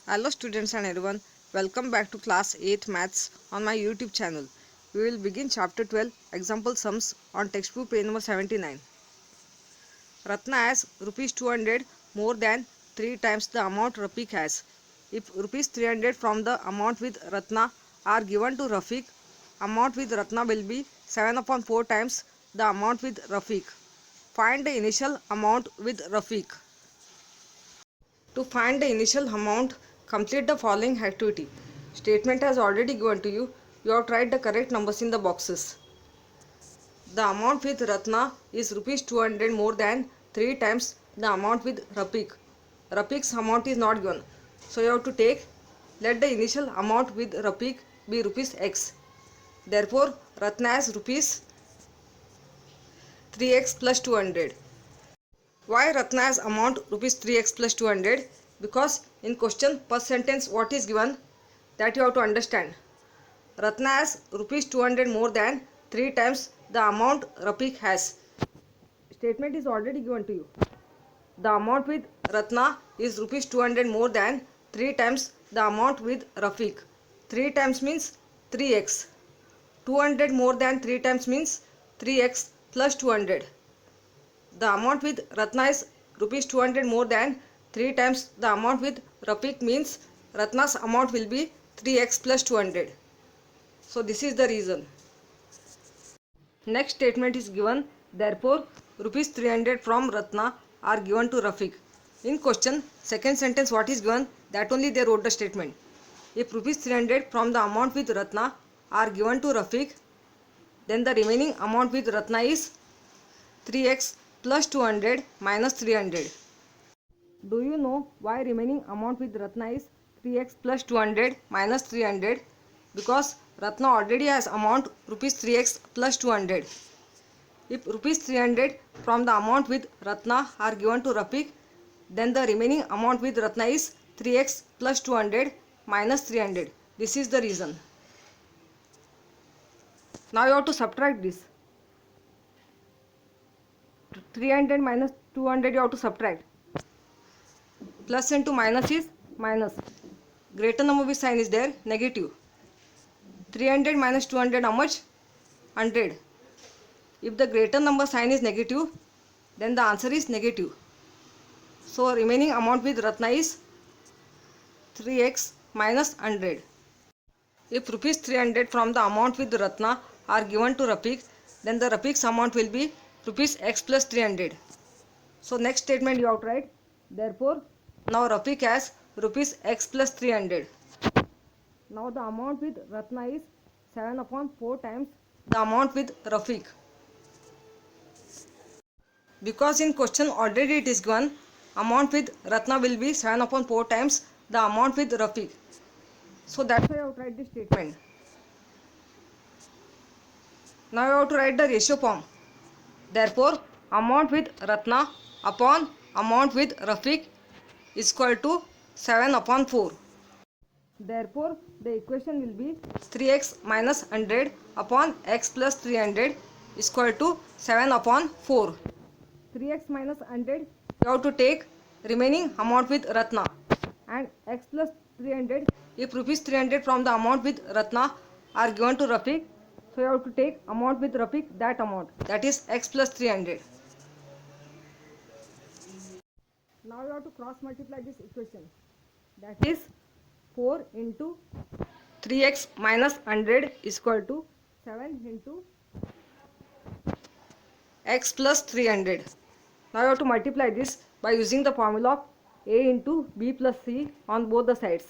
Hello students and everyone, welcome back to class 8 maths on my YouTube channel. We will begin chapter 12 example sums on textbook page number 79. Ratna has rupees 200 more than 3 times the amount Rafiq has. If rupees 300 from the amount with Ratna are given to Rafiq, amount with Ratna will be 7 upon 4 times the amount with Rafiq. Find the initial amount with Rafiq. To find the initial amount, complete the following activity. Statement has already given to you. You have tried the correct numbers in the boxes. The amount with Ratna is rupees 200 more than 3 times the amount with Rafiq. Rafiq's amount is not given. So you have to take, let the initial amount with Rafiq be rupees X. Therefore, Ratna has rupees 3x plus 200. Why Ratna has amount rupees 3x plus 200? Because in question first sentence what is given, that you have to understand. Ratna has rupees 200 more than 3 times the amount Rafiq has. Statement is already given to you. The amount with Ratna is rupees 200 more than 3 times the amount with Rafiq. 3 times means 3x. 200 more than 3 times means 3x plus 200. The amount with Ratna is rupees 200 more than 3 times the amount with Rafiq, means Ratna's amount will be 3x plus 200. So this is the reason. Next statement is given. Therefore, rupees 300 from Ratna are given to Rafiq. In question, second sentence what is given, that only they wrote the statement. If rupees 300 from the amount with Ratna are given to Rafiq, then the remaining amount with Ratna is 3x plus 200 minus 300. Do you know why remaining amount with Ratna is 3x plus 200 minus 300? Because Ratna already has amount rupees 3x plus 200. If rupees 300 from the amount with Ratna are given to Rafiq, then the remaining amount with Ratna is 3x plus 200 minus 300. This is the reason. Now you have to subtract this. 300 minus 200 you have to subtract. Plus into minus is minus. Greater number with sign is there, negative. 300 minus 200 how much? 100. If the greater number sign is negative, then the answer is negative. So remaining amount with Ratna is 3x minus 100. If rupees 300 from the amount with Ratna are given to Rafiq, then the Rafiq's amount will be rupees x plus 300. So next statement you have to write. Therefore, now Rafiq has rupees x plus 300. Now the amount with Ratna is 7 upon 4 times the amount with Rafiq. Because in question already it is given, amount with Ratna will be 7 upon 4 times the amount with Rafiq. So that's why I have to write this statement. Now you have to write the ratio form. Therefore, amount with Ratna upon amount with Rafiq is equal to 7 upon 4. Therefore, the equation will be 3x minus 100 upon x plus 300 is equal to 7 upon 4. 3x minus 100 you have to take remaining amount with Ratna, and x plus 300, if rupees 300 from the amount with Ratna are given to Rafiq, so you have to take amount with Rafiq, that amount, that is x plus 300. Now you have to cross multiply this equation, that is 4 into 3x minus 100 is equal to 7 into x plus 300. Now you have to multiply this by using the formula of a into b plus c on both the sides.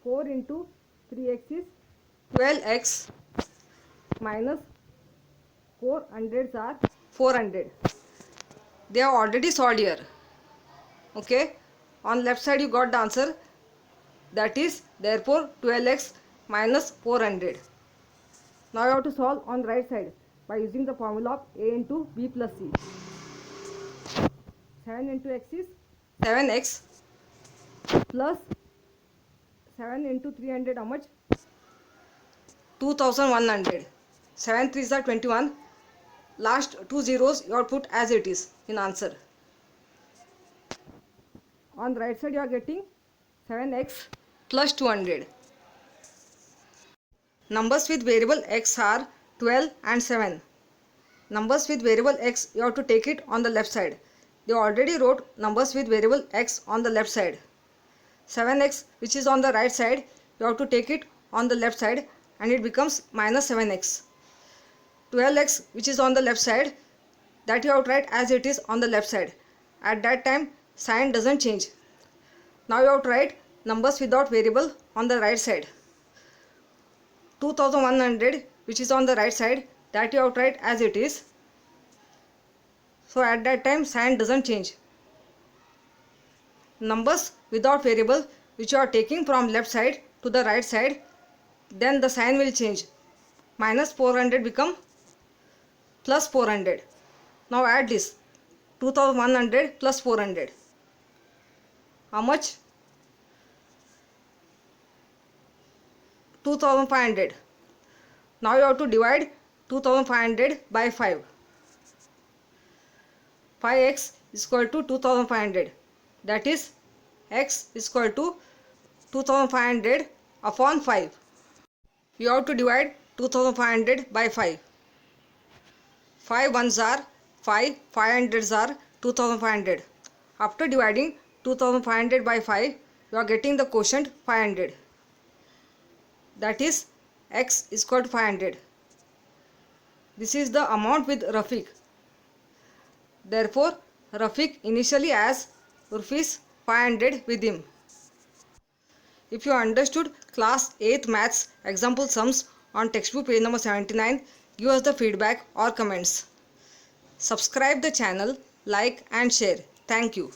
4 into 3x is 12x minus 400s are 400. They have already solved here. Okay, on left side you got the answer, that is therefore 12x minus 400. Now you have to solve on right side by using the formula of a into b plus c. 7 into x is 7x plus 7 into 300 how much? 2100. 7 3s are 21. Last two zeros you have put as it is in answer. On the right side you are getting 7x plus 200. Numbers with variable x are 12 and 7. Numbers with variable x, you have to take it on the left side. They already wrote numbers with variable x on the left side. 7x, which is on the right side, you have to take it on the left side and it becomes minus 7x. 12x, which is on the left side, that you have to write as it is on the left side. At that time sign doesn't change. Now you have to write numbers without variable on the right side. 2100, which is on the right side, that you have to write as it is. So at that time sign doesn't change. Numbers without variable which you are taking from left side to the right side, then the sign will change. Minus 400 become plus 400. Now add this 2100 plus 400. How much? 2500. Now you have to divide 2500 by 5. 5x is equal to 2500. That is x is equal to 2500 upon 5. You have to divide 2500 by 5. 5 ones are 5, 5 hundreds are 2500. After dividing 2500 by 5, you are getting the quotient 500. That is x is equal to 500. This is the amount with Rafiq. Therefore, Rafiq initially has rupees 500 with him. If you understood class 8th maths example sums on textbook page number 79, give us the feedback or comments. Subscribe the channel, like and share. Thank you.